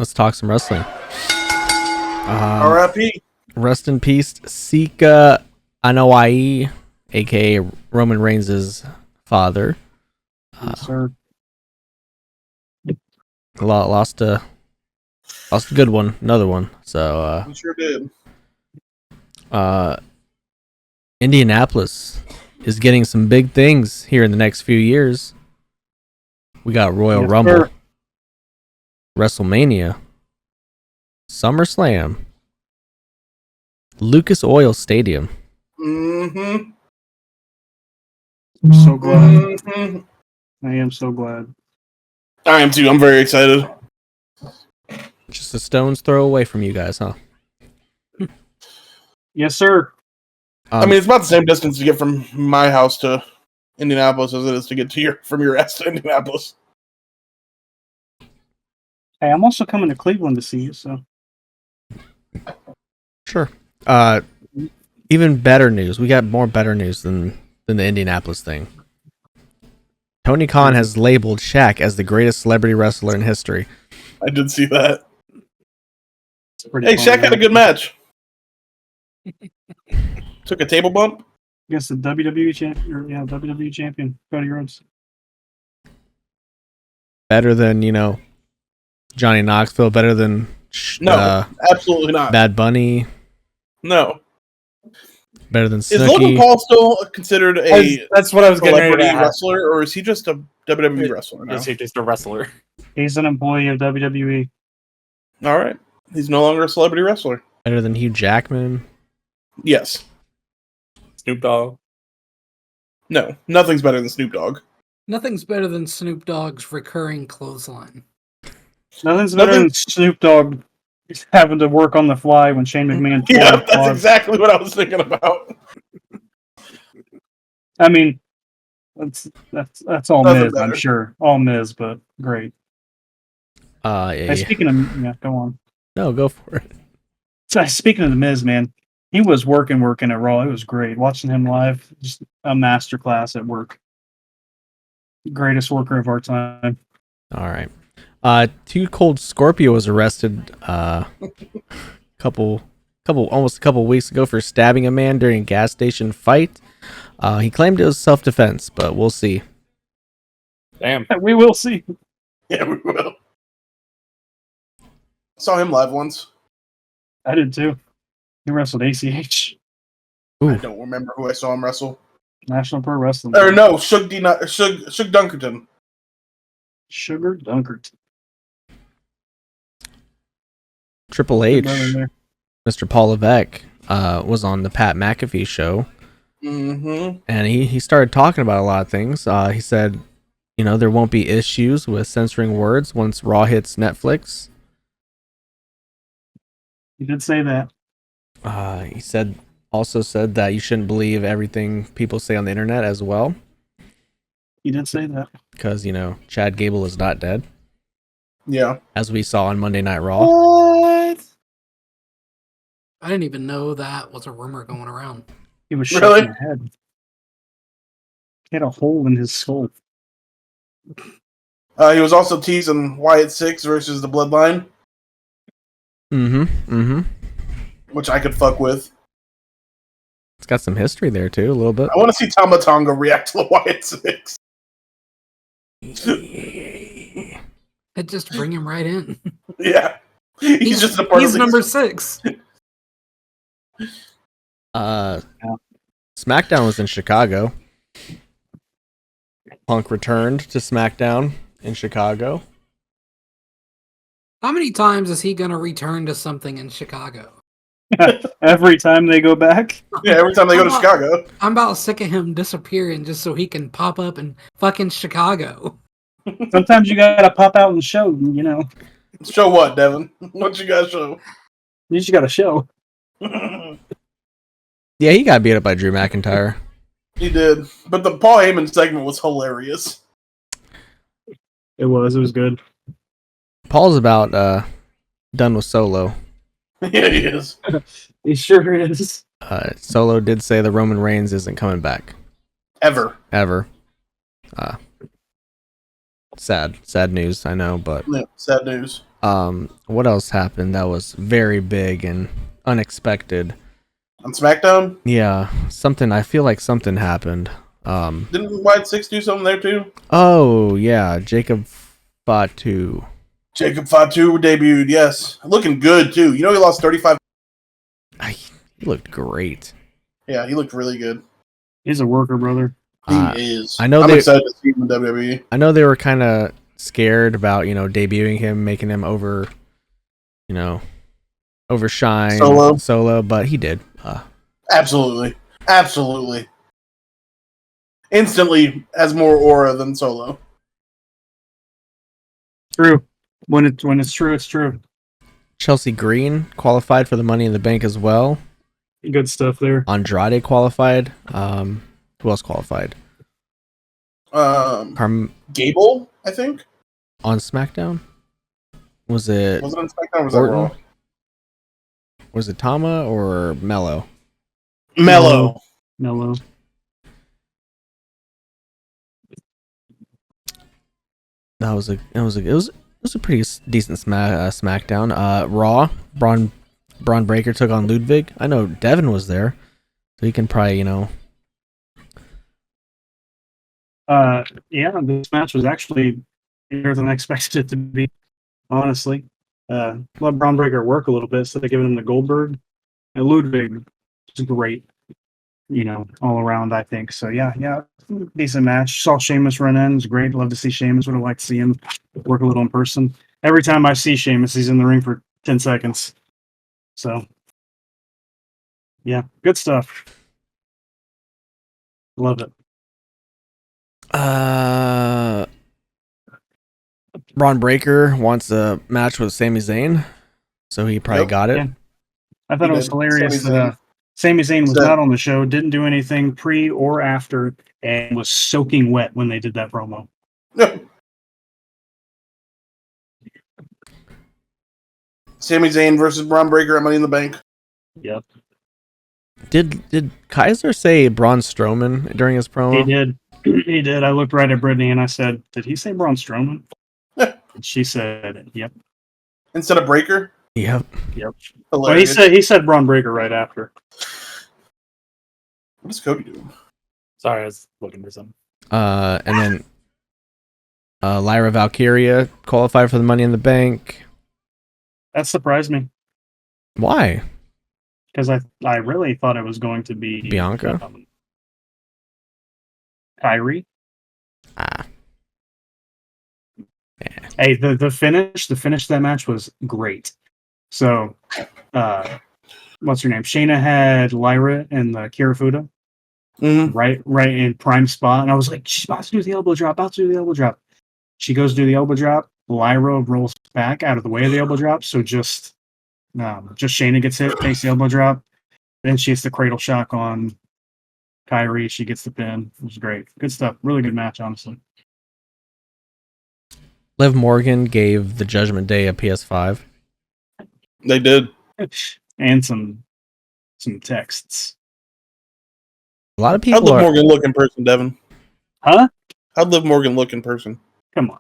let's talk some wrestling. R.I.P. Rest in peace, Sika Anoa'i, aka Roman Reigns' father. Sir. Lost a good one, another one. So We sure did. Indianapolis is getting some big things here in the next few years. We got Royal Rumble, sir. WrestleMania, SummerSlam, Lucas Oil Stadium. Mm-hmm. I'm so glad. Mm-hmm. I am so glad. I am too. I'm very excited. Just a stone's throw away from you guys, huh? Yes, sir. I mean, it's about the same distance to get from my house to Indianapolis as it is to get to from your ass to Indianapolis. Hey, I'm also coming to Cleveland to see you, so. sure. Even better news. We got more better news than the Indianapolis thing. Tony Khan has labeled Shaq as the greatest celebrity wrestler in history. I did see that. Pretty Hey, fun, Shaq had a man. good match. Took a table bump. Against the WWE champion, WWE champion, Cody Rhodes. Better than, Johnny Knoxville. Better than No, absolutely not. Bad Bunny. No. Better than Is Logan Snooki. Paul still considered a That's what I was getting ready celebrity to ask. wrestler, or is he just a WWE wrestler now? Is he just a wrestler? He's an employee of WWE. All right. He's no longer a celebrity wrestler. Better than Hugh Jackman. Yes. Snoop Dogg. No. Nothing's better than Snoop Dogg. Nothing's better than Snoop Dogg's recurring clothesline. Nothing's better than Snoop Dogg having to work on the fly when Shane McMahon. Yeah, that's exactly what I was thinking about. I mean, that's all Nothing Miz, I'm better. sure. All Miz, but great. Hey, speaking of, go on. No, go for it. So, speaking of the Miz, man, he was working at Raw. It was great watching him live. Just a masterclass at work. Greatest worker of our time. All right. Too Cold Scorpio was arrested almost a couple weeks ago for stabbing a man during a gas station fight. He claimed it was self-defense, but we'll see. Damn. We will see. Yeah, we will. Saw him live once. I did too. He wrestled ACH, Ooh. I don't remember who I saw him wrestle. National Pro Wrestling. Or no, Shug Dunkerton. Sugar Dunkert. Triple H, Mr. Paul Levesque, was on the Pat McAfee show, Mm-hmm. and he started talking about a lot of things. He said, there won't be issues with censoring words once Raw hits Netflix. He did say that. He also said that you shouldn't believe everything people say on the internet as well, He did say that. because Chad Gable is not dead, Yeah. as we saw on Monday Night Raw. What? I didn't even know that was a rumor going around. He was shot Really? in the head. He had a hole in his skull. He was also teasing Wyatt Six versus the Bloodline, which I could fuck with. It's got some history there too, a little bit. I want to see Tama Tonga react to the Wyatt Six. It just bring him right in. Yeah. He's just a part He's of number 6. SmackDown was in Chicago. Punk returned to SmackDown in Chicago. How many times is he gonna return to something in Chicago? Every time they go back. Yeah, every time they go to Chicago. I'm about sick of him disappearing just so he can pop up in fucking Chicago. Sometimes you gotta pop out and show, Show what, Devin? What you guys show? You just gotta show. Yeah, he got beat up by Drew McIntyre. He did. But the Paul Heyman segment was hilarious. It was good. Paul's about done with Solo. Yeah, he is. He sure is. Solo did say the Roman Reigns isn't coming back. Ever. Sad news, I know, but Yeah, sad news. What else happened that was very big and unexpected? On SmackDown, Yeah, something. I feel like something happened. didn't White Six do something there too? Oh yeah, Jacob Fatu. Jacob Fatu debuted, yes, looking good too. You know he lost 35. He looked great. Yeah, he looked really good. He's a worker, brother. He Uh, is. I know I'm they- excited to see him in WWE. I know they were kind of scared about debuting him, making him overshine Solo. but he did. Absolutely. Instantly has more aura than Solo. True. When it's true, it's true. Chelsea Green qualified for the Money in the Bank as well. Good stuff there. Andrade qualified. Who else qualified? Gable, I think. On SmackDown? Was it Was it on SmackDown or was that Orton? Raw? Was it Tama or Mello? Mello. Mellow. It was a pretty decent SmackDown. Raw, Braun Breaker took on Ludwig. I know Devin was there, so he can probably Yeah, this match was actually better than I expected it to be, honestly. Let Braun Breaker work a little bit, so they're giving him the Goldberg. And Ludwig is great, all around, I think. So, yeah, decent match. Saw Sheamus run in. It's great. Love to see Sheamus. Would have liked to see him work a little in person. Every time I see Sheamus, he's in the ring for 10 seconds. So, yeah, good stuff. Love it. Braun Breaker wants a match with Sami Zayn, so he probably got it. Yeah. I thought He it was did. hilarious Sami that Sami Zayn was So- not on the show, didn't do anything pre or after, and was soaking wet when they did that promo. Sami Zayn versus Braun Breaker at Money in the Bank. Yep. Did Kaiser say Braun Strowman during his promo? He did. He did. I looked right at Brittany and I said, "Did he say Braun Strowman?" And she said, "Yep, Instead of Breaker. Yep. yep." Well, Hilarious. he said Braun Breaker right after. What is Cody doing? Sorry, I was looking for something. And then Lyra Valkyria qualified for the Money in the Bank. That surprised me Why? because I really thought it was going to be Bianca? Kyrie. Ah. Hey, the finish of that match was great. So, what's her name? Shayna had Lyra and the Kirifuda Mm-hmm. right in prime spot, and I was like, she's about to do the elbow drop. She goes to do the elbow drop. Lyra rolls back out of the way of the elbow drop, so just Shayna gets hit, takes the elbow drop. Then she hits the cradle shock on Kyrie. She gets the pin. It was great. Good stuff. Really good match, honestly. Liv Morgan gave the Judgment Day a PS5. They did. And some texts. A lot of How'd people Liv are. Morgan look in person, Devin? Huh? How'd Liv Morgan look in person? Come on.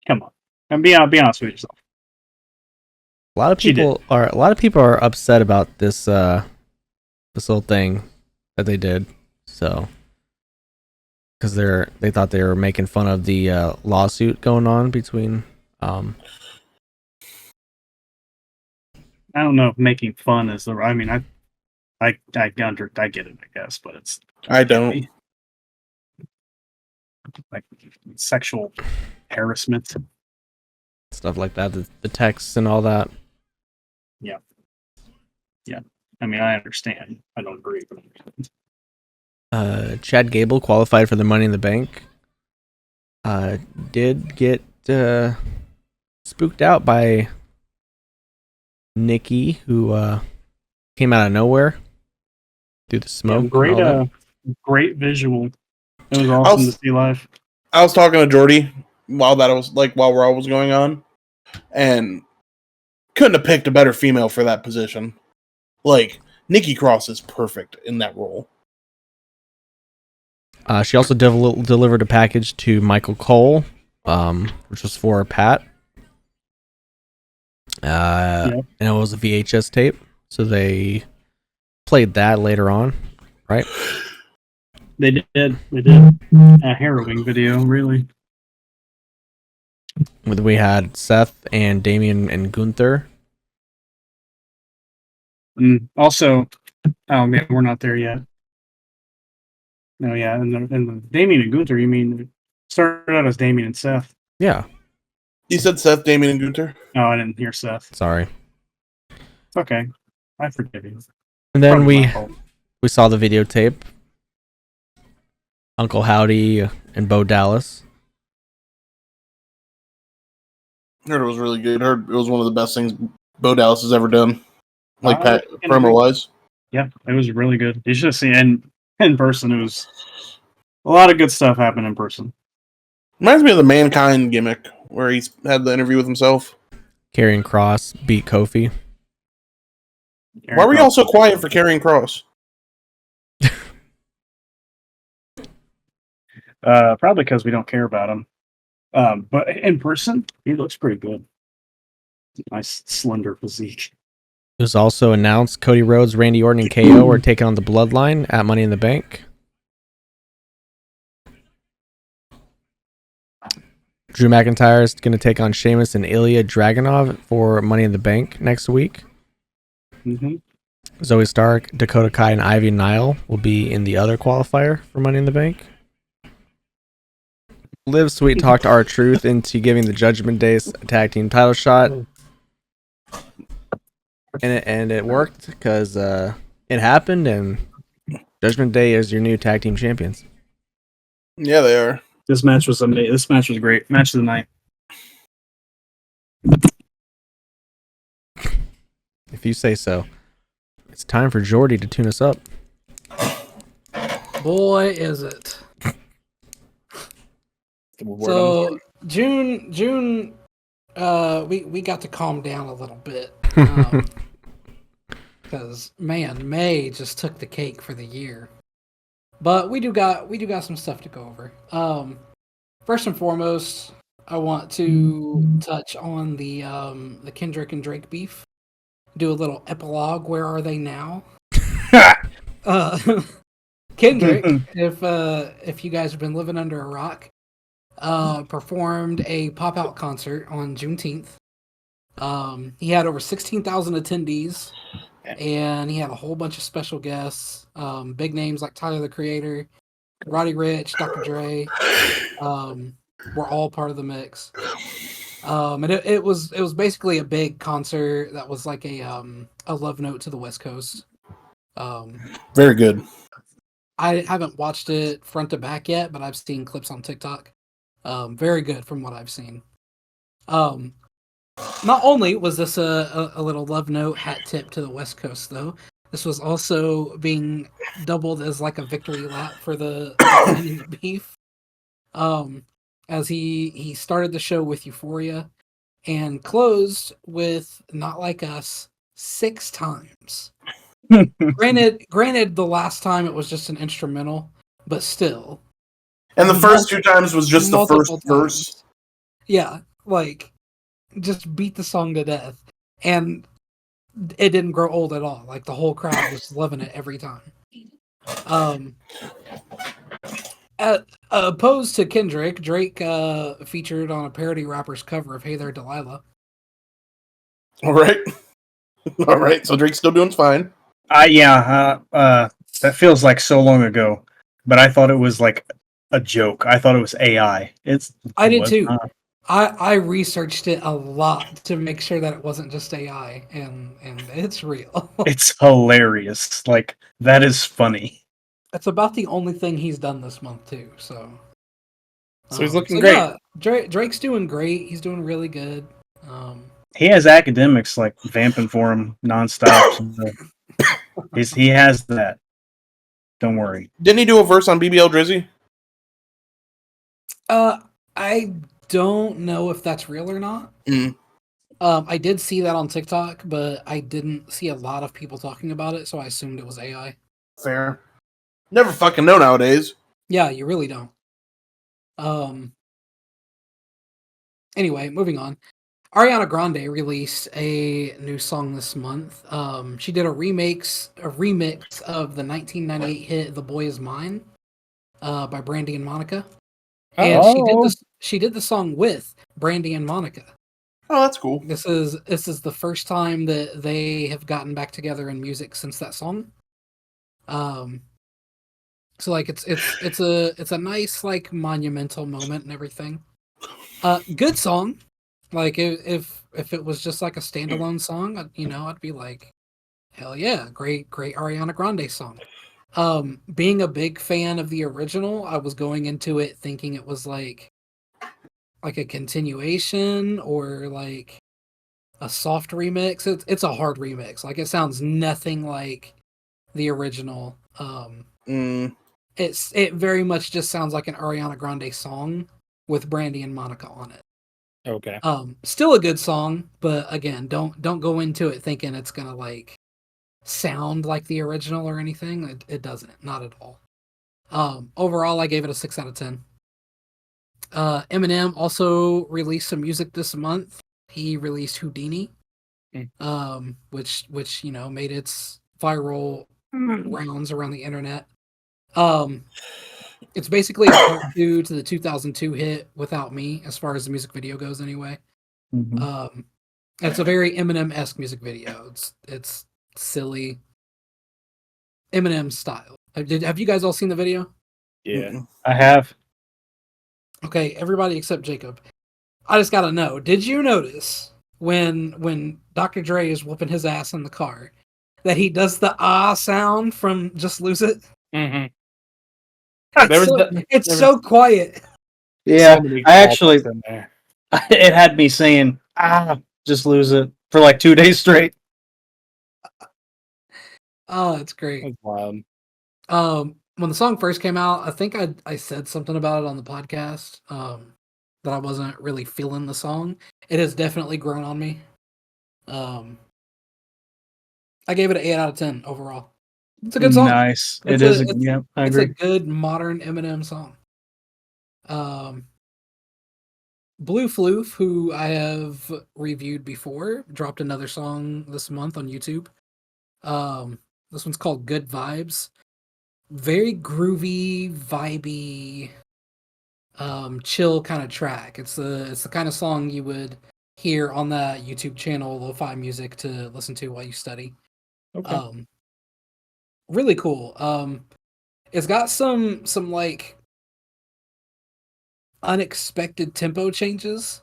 Come on. And be honest with yourself. A lot of She people are upset about this this whole thing that they did. So, because they thought they were making fun of the lawsuit going on between. I don't know if making fun is the. I mean, I get it, I guess, but it's I don't. like sexual harassment. Stuff like that, the texts and all that. I mean, I understand. I don't agree. But Chad Gable qualified for the Money in the Bank. Did get spooked out by Nikki, who came out of nowhere through the smoke. and great, all that. great visual. It was awesome to see live. I was talking to Jordi while Raw was going on, and couldn't have picked a better female for that position. Like, Nikki Cross is perfect in that role. She also delivered a package to Michael Cole which was for Pat. And it was a VHS tape, so they played that later on, right? They did. A harrowing video, really. We had Seth and Damien and Gunther. And also, oh man, we're not there yet. No, yeah, and the Damien and Gunther, you mean it started out as Damien and Seth? Yeah, You said Seth, Damien, and Gunther? No, I didn't hear Seth. sorry. It's okay. I forgive you. And then Probably my fault. we saw the videotape. Uncle Howdy and Bo Dallas. Heard it was really good. Heard it was one of the best things Bo Dallas has ever done. Like And promo wise. Yeah, it was really good. You should have seen in person. It was a lot of good stuff happened in person. Reminds me of the Mankind gimmick where he's had the interview with himself. Karrion Kross beat Kofi. Why were y'all so quiet for Karrion Kross? Probably because we don't care about him. But in person, he looks pretty good. Nice slender physique. It was also announced Cody Rhodes, Randy Orton, and KO are taking on the Bloodline at Money in the Bank. Drew McIntyre is going to take on Sheamus and Ilya Dragunov for Money in the Bank next week. Mm-hmm. Zoe Stark, Dakota Kai, and Ivy Nile will be in the other qualifier for Money in the Bank. Liv Sweet talked R-Truth into giving the Judgment Day a tag team title shot. And it worked because it happened, and Judgment Day is your new tag team champions. Yeah, they are. This match was amazing. This match was great. Match of the night. If you say so. It's time for Jordi to tune us up. Boy, is it. So June, we got to calm down a little bit because man, May just took the cake for the year. But we do got some stuff to go over. First and foremost, I want to touch on the Kendrick and Drake beef. Do a little epilogue. Where are they now? Kendrick, if you guys have been living under a rock, performed a pop-out concert on Juneteenth. He had over 16,000 attendees, and he had a whole bunch of special guests, big names like Tyler the Creator, Roddy Ricch, Dr. Dre, were all part of the mix. And it was basically a big concert that was like a love note to the West Coast. Very good. I haven't watched it front to back yet, but I've seen clips on TikTok. Very good from what I've seen. Not only was this a little love note hat tip to the West Coast, though, this was also being doubled as like a victory lap for the beef. As he started the show with Euphoria and closed with Not Like Us 6 times. Granted, the last time it was just an instrumental, but still. And the first 2 times was just the first Multiple verse. times. Yeah, like just beat the song to death, and it didn't grow old at all. Like the whole crowd was loving it every time. Opposed to Kendrick, Drake featured on a parody rapper's cover of "Hey There, Delilah." All right. All right. So Drake's still doing fine. That feels like so long ago, but I thought it was like a joke. I thought it was AI. I did too. I researched it a lot to make sure that it wasn't just AI, and it's real. It's hilarious. Like, that is funny. That's about the only thing he's done this month too. So he's looking great. Yeah, Drake's doing great. He's doing really good. He has academics like vamping for him nonstop. He has that. Don't worry. Didn't he do a verse on BBL Drizzy? I don't know if that's real or not. I did see that on TikTok, but I didn't see a lot of people talking about it, so I assumed it was AI. Fair. Never fucking know nowadays. Yeah, you really don't. Anyway, moving on. Ariana Grande released a new song this month. She did a remix of the 1998 hit "The Boy Is Mine" by Brandy and Monica, and she did the song with Brandy and Monica. Oh, that's cool. This is the first time that they have gotten back together in music since that song. So like it's a nice like monumental moment and everything. Good song. Like if it was just like a standalone song, I'd be like, hell yeah, great Ariana Grande song. Being a big fan of the original, I was going into it thinking it was like a continuation or like a soft remix. It's a hard remix. Like it sounds nothing like the original. It very much just sounds like an Ariana Grande song with Brandy and Monica on it. Okay. Still a good song, but again, don't go into it thinking it's gonna like sound like the original or anything. It doesn't, not at all. Overall, I gave it a 6 out of 10. Eminem also released some music this month. He released Houdini, which made its viral rounds around the internet. It's basically a part 2 to the 2002 hit "Without Me," as far as the music video goes, anyway. It's a very Eminem-esque music video. It's silly, Eminem style. Have you guys all seen the video? Yeah. I have. Okay, everybody except Jacob. I just gotta know, did you notice when Dr. Dre is whooping his ass in the car that he does the ah sound from Just Lose It? Mm-hmm. It's so quiet. Yeah, So I actually, in there. it had me saying, just lose it for like 2 days straight. Oh, it's great. That's wild. When the song first came out, I think I said something about it on the podcast, that I wasn't really feeling the song. It has definitely grown on me. I gave it an 8 out of 10 overall. It's a good song. Nice. It's I it's a agree. good modern Eminem song. Blue Floof, who I have reviewed before, dropped another song this month on YouTube. This one's called Good Vibes. Very groovy, vibey, chill kind of track. It's the kind of song you would hear on that YouTube channel, Lo-Fi Music, to listen to while you study. Okay. Really cool. It's got some like unexpected tempo changes.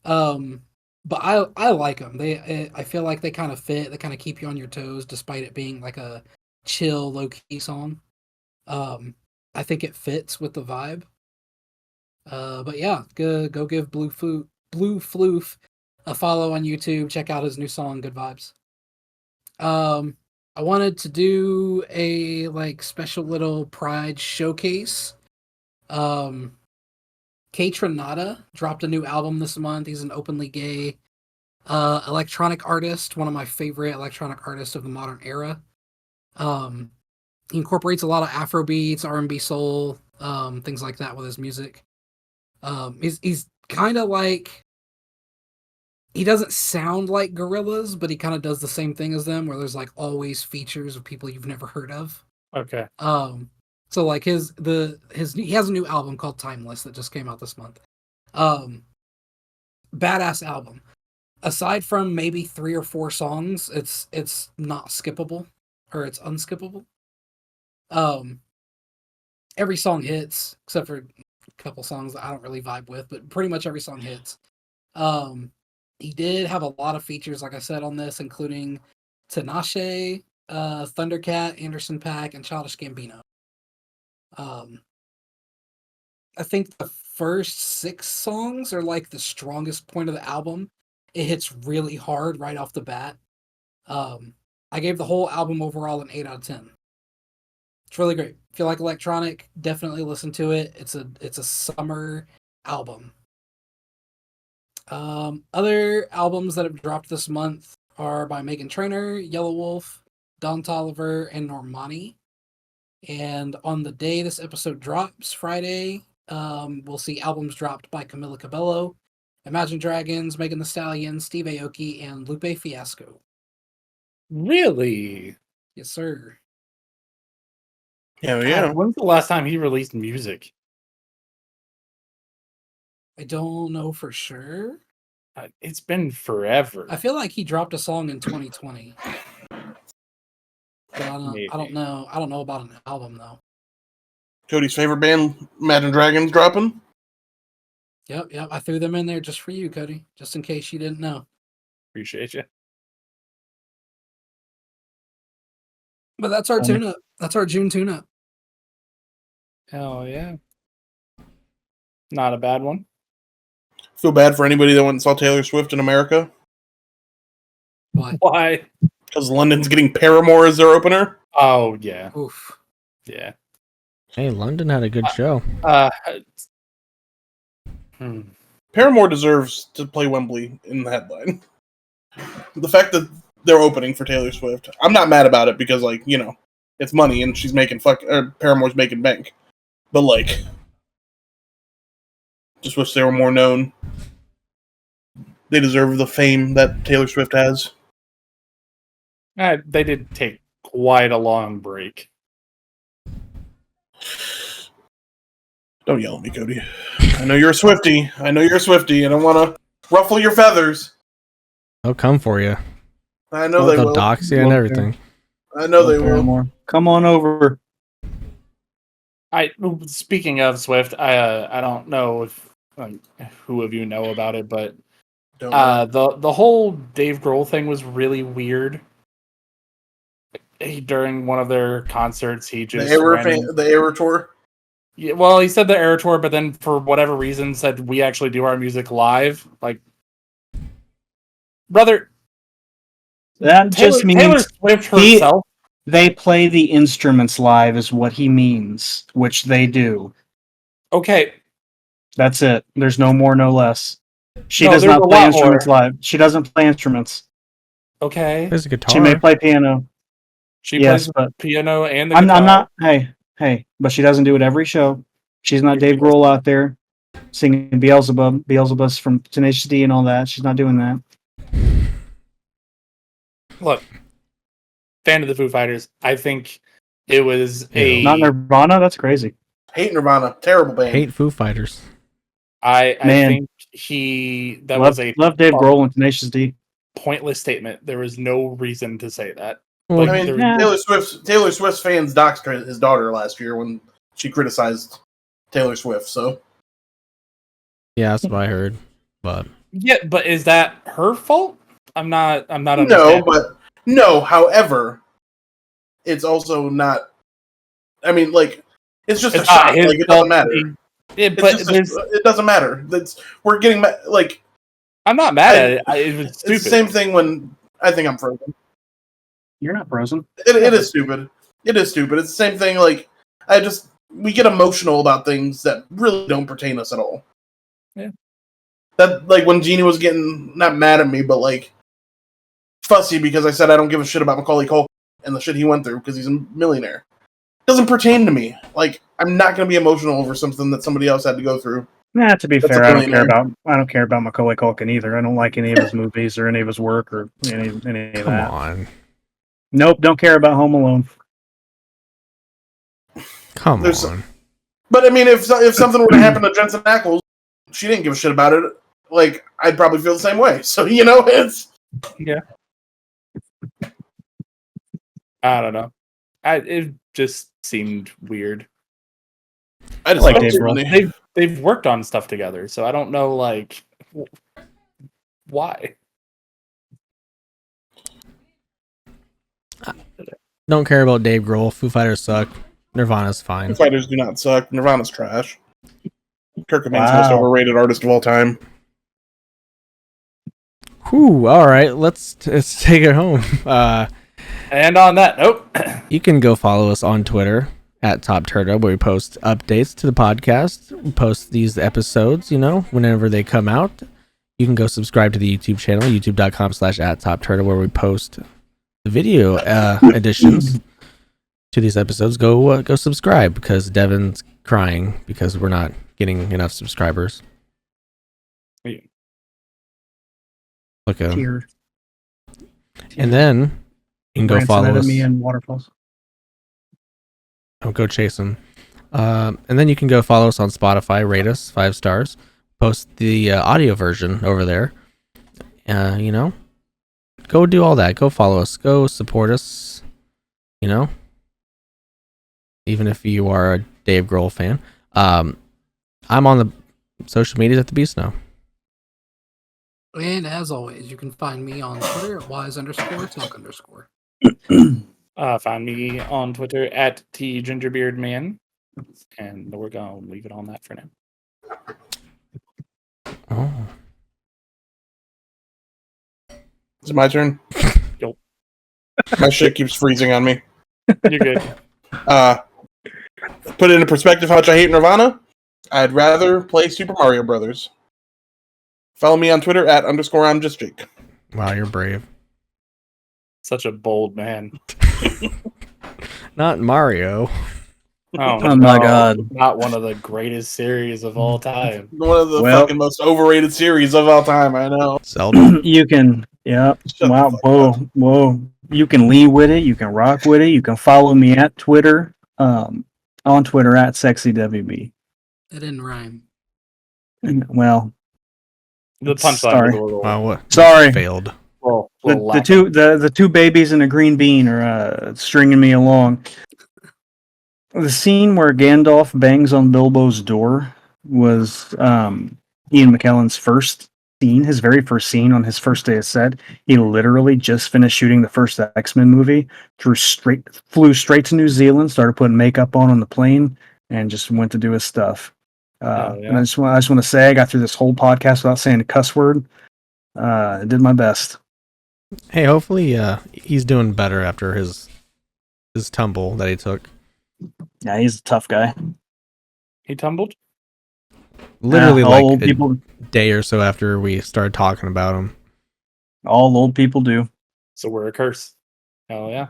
But I like them. I feel like they kind of fit. They kind of keep you on your toes, despite it being like a chill, low key song. I think it fits with the vibe. But yeah, go give Blue Floof a follow on YouTube. Check out his new song, Good Vibes. I wanted to do a like special little Pride showcase. K-Tronada dropped a new album this month. He's an openly gay electronic artist, one of my favorite electronic artists of the modern era. He incorporates a lot of Afro beats, R&B, soul, things like that with his music. He's kind of like, he doesn't sound like Gorillaz, but he kind of does the same thing as them, where there's like always features of people you've never heard of. Okay. So like he has a new album called Timeless that just came out this month. Badass album. Aside from maybe 3 or 4 songs, it's not skippable, or it's unskippable. Every song hits, except for a couple songs that I don't really vibe with, but pretty much every song hits. He did have a lot of features, like I said, on this, including Tinashe, Thundercat, Anderson .Paak, and Childish Gambino. I think the first 6 songs are like the strongest point of the album. It hits really hard right off the bat. I gave the whole album overall an 8 out of 10. It's really great. If you like electronic, definitely listen to it. It's a summer album. Other albums that have dropped this month are by Meghan Trainor, Yellow Wolf, Don Toliver, and Normani. And on the day this episode drops, Friday, we'll see albums dropped by Camila Cabello Imagine Dragons, Megan Thee Stallion, Steve Aoki, and Lupe Fiasco. Really? Yes, sir. Yeah, God, yeah. when's the last time he released music? I don't know for sure. It's been forever. I feel like he dropped a song in 2020. But I don't Maybe. know. I don't know about an album though. Cody's favorite band, Imagine Dragons, dropping. Yep. I threw them in there just for you, Cody, just in case you didn't know. Appreciate you. But that's our tune-up. That's our June tune-up. Hell yeah. Not a bad one. Feel bad for anybody that went and saw Taylor Swift in America Why? Why? because London's getting Paramore as their opener. Oh, yeah. Oof. Yeah. Hey, London had a good show. Paramore deserves to play Wembley in the headline. The fact that they're opening for Taylor Swift, I'm not mad about it because, like, you know, it's money and she's making Paramore's making bank. But, like, just wish they were more known. They deserve the fame that Taylor Swift has. They did take quite a long break. Don't yell at me, Cody. I know you're a Swiftie. I don't want to ruffle your feathers. They'll come for you. I know they They'll will. dox you and everything. I know they will. Paramore. Come on over. Speaking of Swift, I don't know if who of you know about it, but Don't know. the whole Dave Grohl thing was really weird. During one of their concerts, he just The Error Tour. Yeah, well, he said the Era Tour, but then for whatever reason said we actually do our music live. Like, brother, That just means Taylor Swift herself. they play the instruments live is what he means, which they do. Okay, That's it. There's no more, no less. She No, does there's not a play lot instruments more. live. She doesn't play instruments. okay. There's a guitar. She may play piano. She Yes, plays but the piano and the I'm guitar. not. Hey, but she doesn't do it every show. She's not Dave Grohl out there singing Beelzebub's from Tenacious D and all that. She's not doing that. Look, fan of the Foo Fighters. I think it was Not Nirvana. That's crazy. Hate Nirvana. Terrible band. Hate Foo Fighters. I Man. think Love Dave Grohl and Tenacious D. pointless statement. There was no reason to say that. Well, I mean, Yeah. Taylor Swift's fans doxed his daughter last year when she criticized Taylor Swift. So yeah, that's what I heard. But Yeah, but is that her fault? I'm not no, understanding. but no. However, it's also not. I mean, like, it's just a It's not shot. his Like, it fault. doesn't matter. Yeah, It's but just there's, it doesn't matter. We're getting like I'm not mad at it. It was stupid. it's the same thing when I think I'm frozen. You're not frozen. It is stupid. It is stupid. It's the same thing. Like we get emotional about things that really don't pertain us at all. Yeah. That, like, when Jeannie was getting not mad at me, but like fussy because I said I don't give a shit about Macaulay Culkin and the shit he went through because he's a millionaire. Doesn't pertain to me. Like, I'm not going to be emotional over something that somebody else had to go through. Nah, to be That's fair, a I don't billionaire. care about Macaulay Culkin either. I don't like any of his movies or any of his work or any of come that. on. Nope, don't care about Home Alone. Come There's- on. But I mean, if something were to happen to Jensen Ackles, she didn't give a shit about it. Like, I'd probably feel the same way. So, you know, it's I don't know. It just seemed weird. I just like thought it Dave was Grohl. funny. They've worked on stuff together, so I don't know, like, why. Don't care about Dave Grohl. Foo Fighters suck. Nirvana's fine. Foo Fighters do not suck. Nirvana's trash. Kurt Cobain's Wow. most overrated artist of all time. Whew, all right, let's take it home. And on that note, You can go follow us on Twitter at Top Turtle, where we post updates to the podcast. We post these episodes, whenever they come out. You can go subscribe to the YouTube channel, youtube.com/@TopTurtle, where we post the video additions to these episodes. Go subscribe because Devin's crying because we're not getting enough subscribers. Look at him. Tier. And then you can go Branson follow us. Enemy and Waterfalls. Oh, go chase him. And then you can go follow us on Spotify, rate us 5 stars, post the audio version over there. You know, go do all that. Go follow us. Go support us. You know, even if you are a Dave Grohl fan. I'm on the social medias at the Beast now. And as always, you can find me on Twitter at wise_talk_. Find me on Twitter at tgingerbeardman, and we're gonna leave it on that for now. Oh. Is it my turn? Yup. My shit keeps freezing on me. You're good. Put it into perspective how much I hate Nirvana. I'd rather play Super Mario Brothers. Follow me on Twitter at _I'm just Jake. Wow, you're brave. Such a bold man. Not Mario. Oh, Oh my God. Not one of the greatest series of all time. One of the Well- fucking most overrated series of all time, I know. Zelda. You can, yeah. Shut Wow, the fuck whoa, up. whoa. You can lean with it. You can rock with it. You can follow me at Twitter, on Twitter at SexyWB. It didn't rhyme. Well, The punchline Sorry. was a little, Wow, what? Sorry. Failed. the two babies and a green bean are stringing me along. The scene where Gandalf bangs on Bilbo's door was Ian McKellen's first scene, his very first scene on his first day of set. He literally just finished shooting the first X-Men movie, flew straight to New Zealand, started putting makeup on the plane, and just went to do his stuff. Oh, yeah. And I just want to say I got through this whole podcast without saying a cuss word. I did my best. Hey, hopefully he's doing better after his tumble that he took. Yeah, he's a tough guy. He tumbled? Literally all like old a people, day or so after we started talking about him. all old people do. So we're a curse. Hell yeah.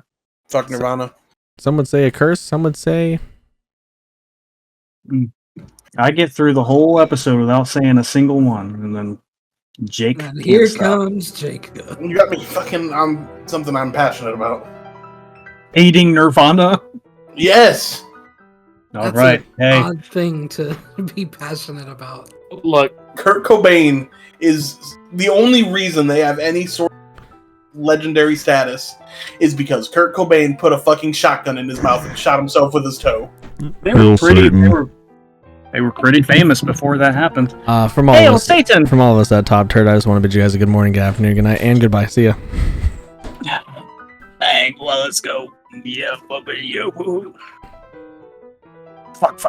Fuck Nirvana. Some would say a curse, some would say I get through the whole episode without saying a single one, and then Jake. And can't here stop. comes Jacob. You got me fucking on something I'm passionate about. Hating Nirvana. Yes! All That's right, an hey, odd thing to be passionate about. Look, Kurt Cobain is the only reason they have any sort of legendary status is because Kurt Cobain put a fucking shotgun in his mouth and shot himself with his toe. they were pretty famous before that happened. from all Hail of us Satan! from all of us at Top Turd, I just want to bid you guys a good morning, good afternoon, good night, and goodbye. See ya. Bang! Well, let's go. Yeah, yo. Fuck.